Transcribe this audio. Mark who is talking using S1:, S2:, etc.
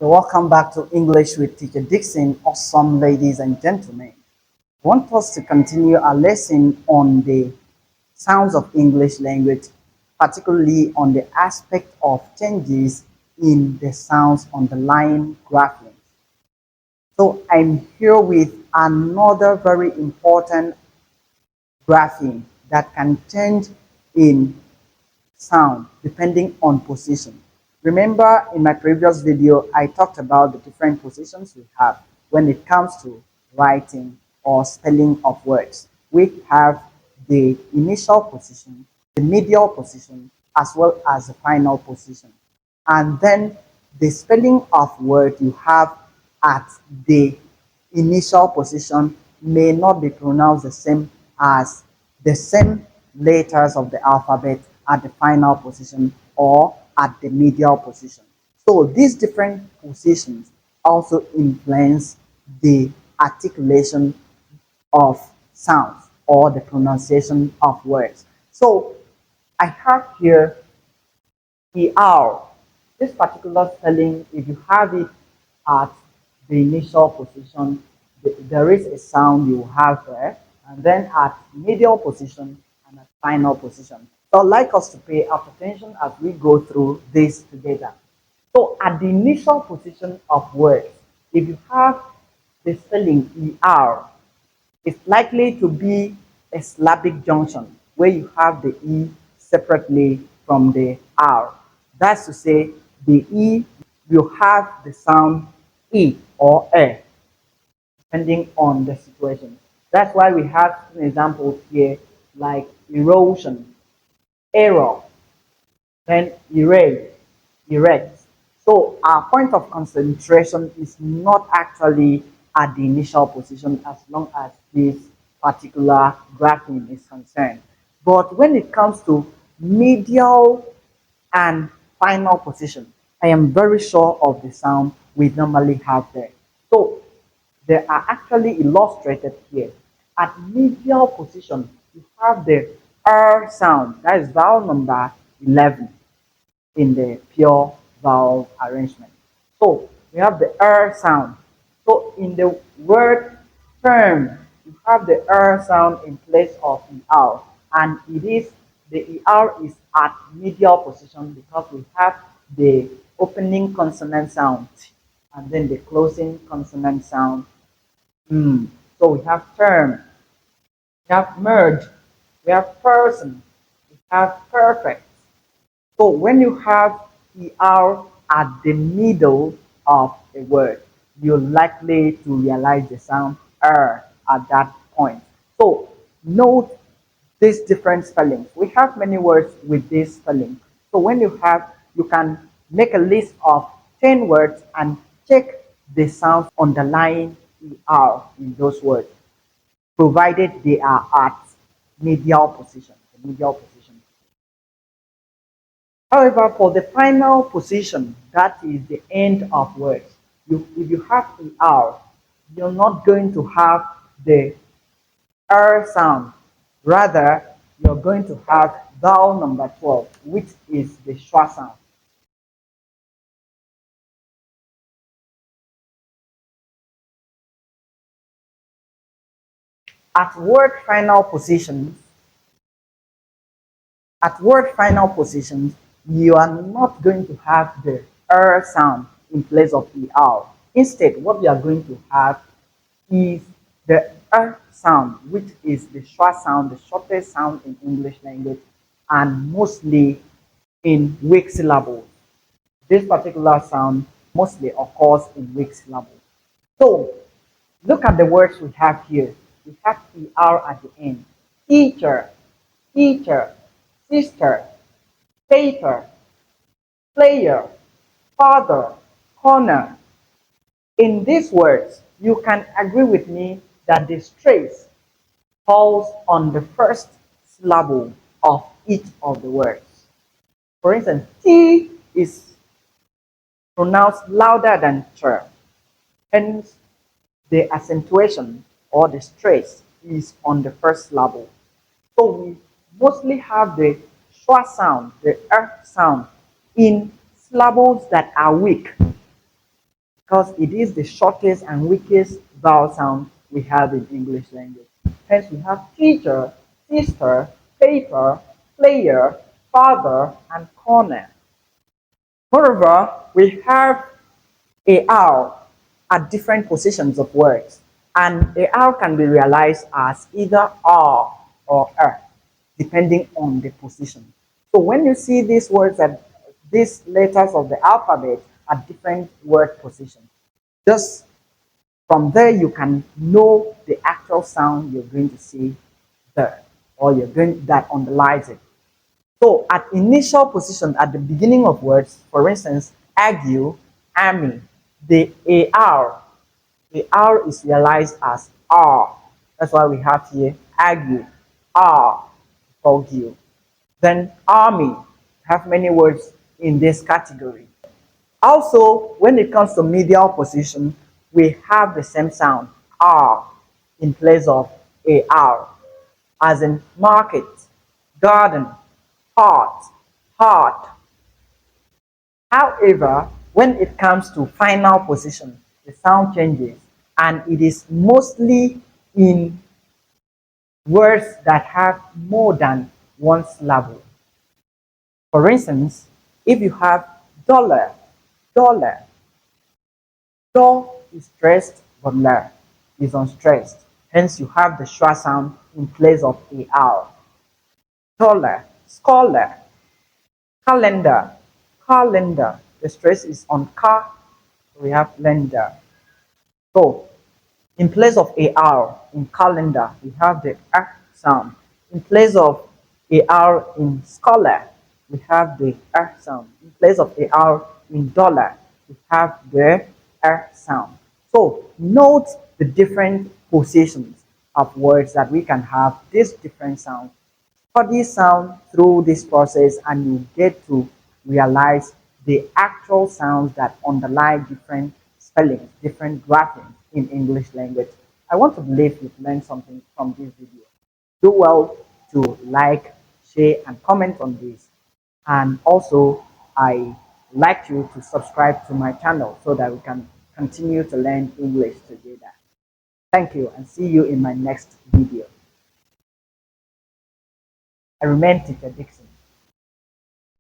S1: Welcome back to English with Teacher Dixon. Awesome ladies and gentlemen. I want us to continue our lesson on the sounds of English language, particularly on the aspect of changes in the sounds underlying grapheme. So I'm here with another very important grapheme that can change in sound depending on position. Remember in my previous video, I talked about the different positions we have when it comes to writing or spelling of words. We have the initial position, the medial position, as well as the final position. And then the spelling of word you have at the initial position may not be pronounced the same as the same letters of the alphabet at the final position or at the medial position. So these different positions also influence the articulation of sounds or the pronunciation of words. So I have here ER. This particular spelling, if you have it at the initial position, there is a sound you have there, and then at medial position and at final position. So I'd like us to pay attention as we go through this together. So at the initial position of words, if you have the spelling ER, it's likely to be a syllabic junction where you have the E separately from the R. That's to say, the E will have the sound E or E, depending on the situation. That's why we have some examples here like erosion, error, then erase, erect. So our point of concentration is not actually at the initial position as long as this particular grapheme is concerned. But when it comes to medial and final position, I am very sure of the sound we normally have there. So they are actually illustrated here. At medial position, you have the R sound, that is vowel number 11 in the pure vowel arrangement. So we have the R sound. So in the word firm, you have the R sound in place of ER, and it is the ER is at medial position because we have the opening consonant sound and then the closing consonant sound. So we have term, we have merge, we have person, we have perfect. So when you have ER at the middle of a word, you're likely to realize the sound R at that point. So note these different spellings. We have many words with this spelling. So when you have, you can make a list of 10 words and check the sounds underlying ER in those words, provided they are at medial position, the medial position. However, for the final position, that is the end of words, if you have ER, you're not going to have the R sound. Rather, you're going to have vowel number 12, which is the schwa sound. At word final positions, you are not going to have the R sound in place of ER. Instead, what you are going to have is the sound, which is the schwa sound, the shortest sound in English language, and mostly in weak syllables. This particular sound mostly occurs in weak syllables. So look at the words we have here. We have ER at the end. Teacher, teacher, sister, paper, player, father, corner. In these words, you can agree with me that the stress falls on the first syllable of each of the words. For instance, T is pronounced louder than ch. Hence, the accentuation or the stress is on the first syllable. So we mostly have the schwa sound, the sound in syllables that are weak. because it is the shortest and weakest vowel sound we have in English language. Hence, we have teacher, sister, paper, player, father, and corner. Moreover, we have a R at different positions of words, and a R can be realized as either R or R, depending on the position. So when you see these words at these letters of the alphabet at different word positions, just from there you can know the actual sound you're going to see there, or you're going that underlies it. So at initial position, at the beginning of words, for instance, argue, army, the AR is realized as R. That's why we have here argue, R, argue. Then army, have many words in this category. Also, when it comes to medial position, we have the same sound, R, in place of AR, as in market, garden, heart, heart. However, when it comes to final position, the sound changes, and it is mostly in words that have more than one syllable. For instance, if you have dollar, dollar, do is stressed, but la is unstressed. Hence, you have the schwa sound in place of AR. Dollar, scholar, calendar, calendar. The stress is on car, so we have lender. So in place of AR in calendar, we have the R sound. In place of AR in scholar, we have the R sound. In place of AR in dollar, we have the R sound. So note the different positions of words that we can have these different sounds. Study sound through this process and you get to realize the actual sounds that underlie different spellings, different graphings in English language. I want to believe you've learned something from this video. Do well to like, share, and comment on this. And also, I like you to subscribe to my channel so that we can continue to learn English together. Thank you and see you in my next video. I remain Teacher Dixon.